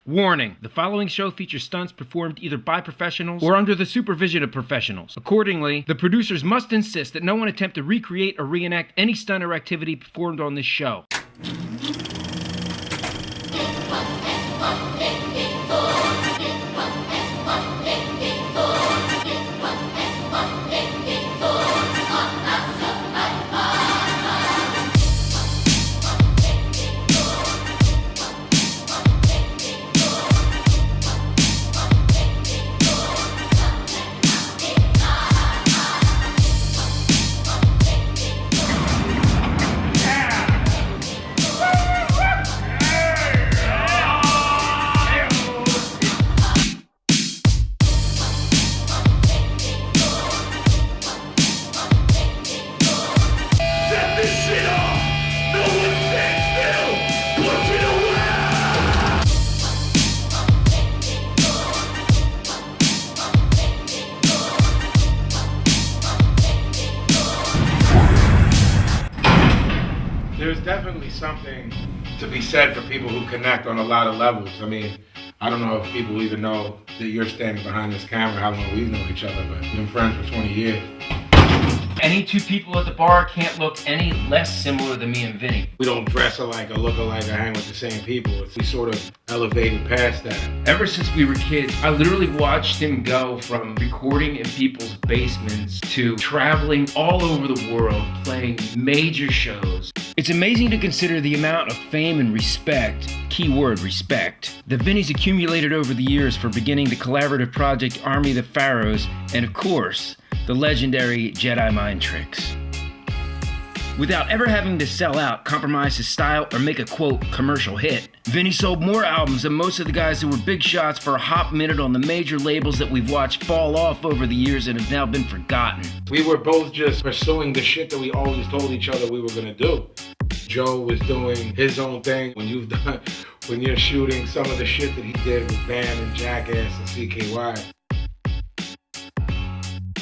Warning, the following show features stunts performed either by professionals or under the supervision of professionals. Accordingly, the producers must insist that no one attempt to recreate or reenact any stunt or activity performed on this show. There's definitely something to be said for people who connect on a lot of levels. I mean, I don't know if people even know that you're standing behind this camera, how long we've known each other, but we've been friends for 20 years. Any two people at the bar can't look any less similar than me and Vinnie. We don't dress alike or look alike or hang with the same people. We sort of elevated past that. Ever since we were kids, I literally watched him go from recording in people's basements to traveling all over the world, playing major shows. It's amazing to consider the amount of fame and respect, keyword respect, that Vinnie's accumulated over the years for beginning the collaborative project Army of the Pharaohs, and of course, the legendary Jedi mind tricks. Without ever having to sell out, compromise his style, or make a quote commercial hit, Vinnie sold more albums than most of the guys who were big shots for a hot minute on the major labels that we've watched fall off over the years and have now been forgotten. We were both just pursuing the shit that we always told each other we were gonna do. Joe was doing his own thing. When you're shooting some of the shit that he did with Bam and Jackass and CKY.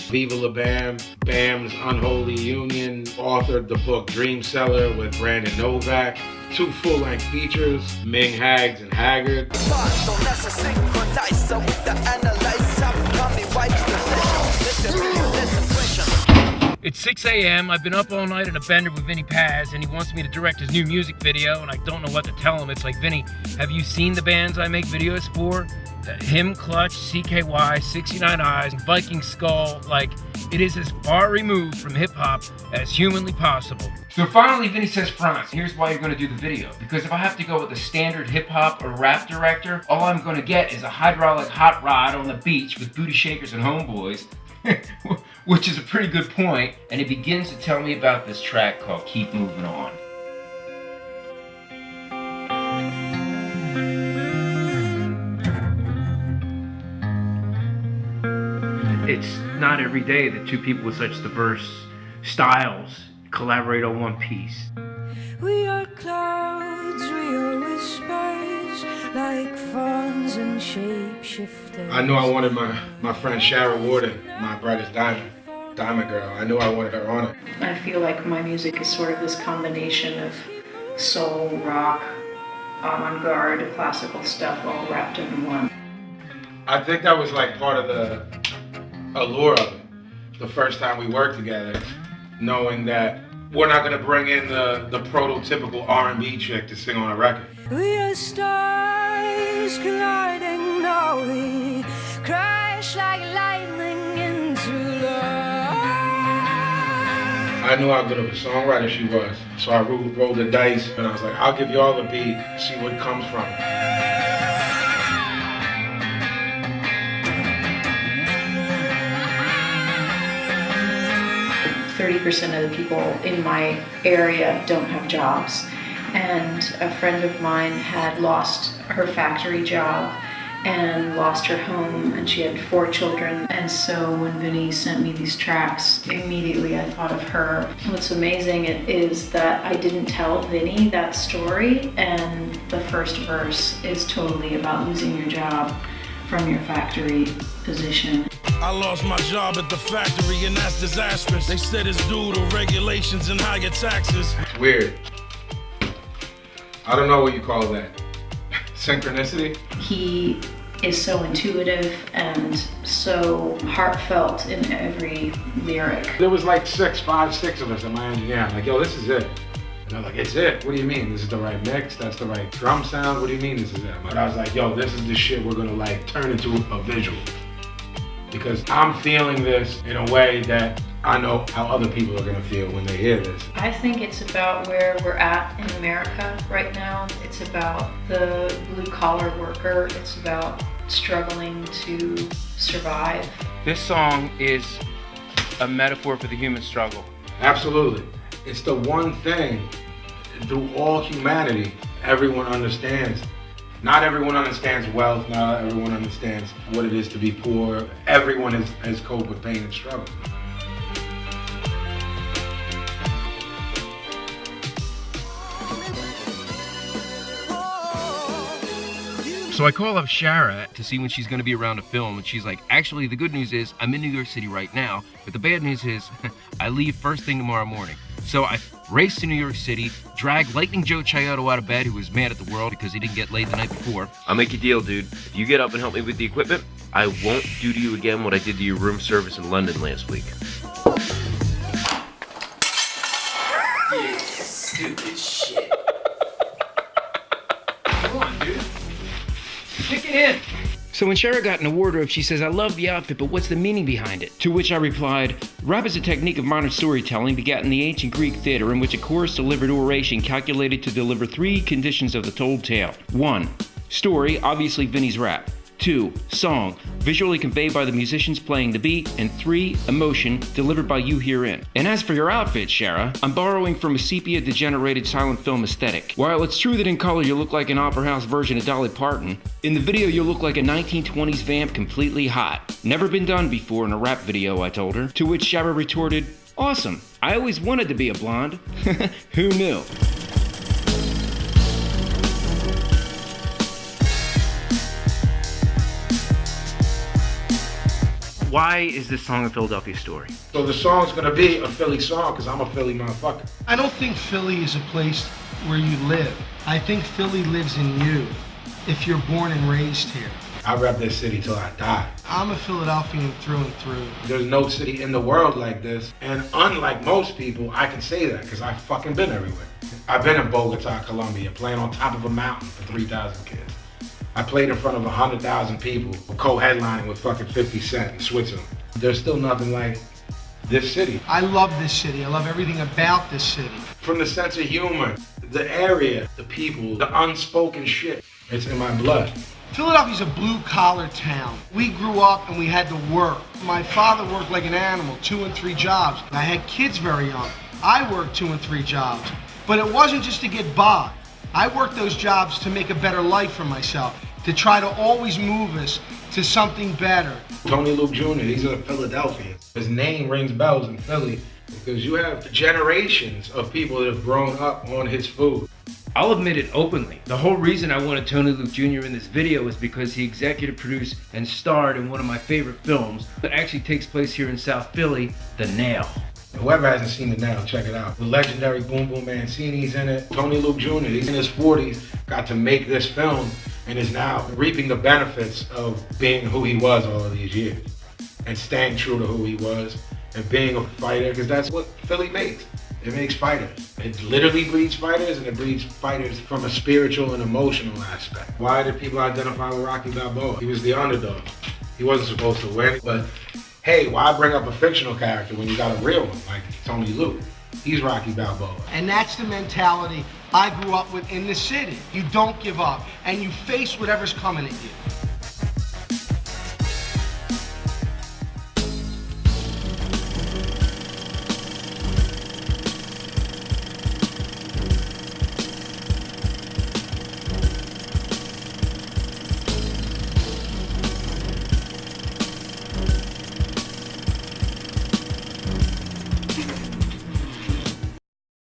Viva La Bam, Bam's Unholy Union, authored the book Dream Seller with Brandon Novak, 2 full-length features, Ming Hags and Haggard. It's 6 a.m. I've been up all night in a bender with Vinnie Paz, and he wants me to direct his new music video, and I don't know what to tell him. It's like, Vinnie, have you seen the bands I make videos for? Him, Clutch, CKY, 69 Eyes, Viking Skull. Like, it is as far removed from hip-hop as humanly possible. So finally, Vinnie says, Franz, here's why you're going to do the video. Because if I have to go with a standard hip-hop or rap director, all I'm going to get is a hydraulic hot rod on the beach with booty shakers and homeboys, which is a pretty good point. And he begins to tell me about this track called Keep Moving On. It's not every day that two people with such diverse styles collaborate on one piece. We are clouds, we are whispers, like fawns and shapeshifters. I knew I wanted my friend Sharon Warden, my brother's diamond girl. I knew I wanted her on it. I feel like my music is sort of this combination of soul, rock, avant-garde, classical stuff all wrapped into one. I think that was like part of the allure of it. The first time we worked together, knowing that we're not gonna bring in the prototypical R&B chick to sing on a record. We are stars colliding, now we crash like lightning into love. I knew how good of a songwriter she was, so I rolled the dice and I was like, I'll give y'all the beat, see what comes from it. 30% of the people in my area don't have jobs. And a friend of mine had lost her factory job and lost her home, and she had 4 children. And so when Vinnie sent me these tracks, immediately I thought of her. What's amazing is that I didn't tell Vinnie that story, and the first verse is totally about losing your job from your factory position. I lost my job at the factory and that's disastrous. They said it's due to regulations and higher taxes. It's weird. I don't know what you call that. Synchronicity? He is so intuitive and so heartfelt in every lyric. There was like 5, 6 of us in my engineer. I'm like, yo, this is it. And they're like, it's it. What do you mean? This is the right mix? That's the right drum sound? What do you mean this is it? But I was like, yo, this is the shit we're gonna like turn into a visual. Because I'm feeling this in a way that I know how other people are gonna feel when they hear this. I think it's about where we're at in America right now. It's about the blue-collar worker. It's about struggling to survive. This song is a metaphor for the human struggle. Absolutely. It's the one thing through all humanity everyone understands. Not everyone understands wealth, not everyone understands what it is to be poor. Everyone has coped with pain and struggle. So I call up Shara to see when she's going to be around to film, and she's like, actually, the good news is I'm in New York City right now, but the bad news is I leave first thing tomorrow morning. So I race to New York City, drag Lightning Joe Chiodo out of bed, who was mad at the world because he didn't get laid the night before. I'll make a deal, dude. If you get up and help me with the equipment, I won't do to you again what I did to your room service in London last week. You stupid shit. Come on, dude. Kick it in. So when Shara got in a wardrobe, she says, I love the outfit, but what's the meaning behind it? To which I replied, rap is a technique of modern storytelling begat in the ancient Greek theater in which a chorus delivered oration calculated to deliver 3 conditions of the told tale. 1. Story, obviously Vinnie's rap. 2. Song, visually conveyed by the musicians playing the beat. And 3. Emotion, delivered by you herein. And as for your outfit, Shara, I'm borrowing from a sepia-degenerated silent film aesthetic. While it's true that in color you look like an opera house version of Dolly Parton, in the video you look like a 1920s vamp completely hot. Never been done before in a rap video, I told her. To which Shara retorted, awesome, I always wanted to be a blonde. Who knew? Why is this song a Philadelphia story? So the song's gonna be a Philly song because I'm a Philly motherfucker. I don't think Philly is a place where you live. I think Philly lives in you if you're born and raised here. I rep this city till I die. I'm a Philadelphian through and through. There's no city in the world like this. And unlike most people, I can say that because I've fucking been everywhere. I've been in Bogota, Colombia, playing on top of a mountain for 3,000 kids. I played in front of 100,000 people, co-headlining with fucking 50 Cent in Switzerland. There's still nothing like this city. I love this city. I love everything about this city. From the sense of humor, the area, the people, the unspoken shit, it's in my blood. Philadelphia's a blue-collar town. We grew up and we had to work. My father worked like an animal, 2 and 3 jobs. I had kids very young. I worked 2 and 3 jobs. But it wasn't just to get by. I worked those jobs to make a better life for myself, to try to always move us to something better. Tony Luke Jr., he's a Philadelphian. His name rings bells in Philly because you have generations of people that have grown up on his food. I'll admit it openly. The whole reason I wanted Tony Luke Jr. in this video is because he executive produced and starred in one of my favorite films that actually takes place here in South Philly, The Nail. Whoever hasn't seen it now, check it out. The legendary Boom Boom Mancini's in it. Tony Luke Jr., he's in his 40s, got to make this film and is now reaping the benefits of being who he was all of these years and staying true to who he was and being a fighter, because that's what Philly makes. It makes fighters. It literally breeds fighters, and it breeds fighters from a spiritual and emotional aspect. Why did people identify with Rocky Balboa? He was the underdog. He wasn't supposed to win, but hey, why bring up a fictional character when you got a real one like Tony Luke? He's Rocky Balboa. And that's the mentality I grew up with in the city. You don't give up, and you face whatever's coming at you.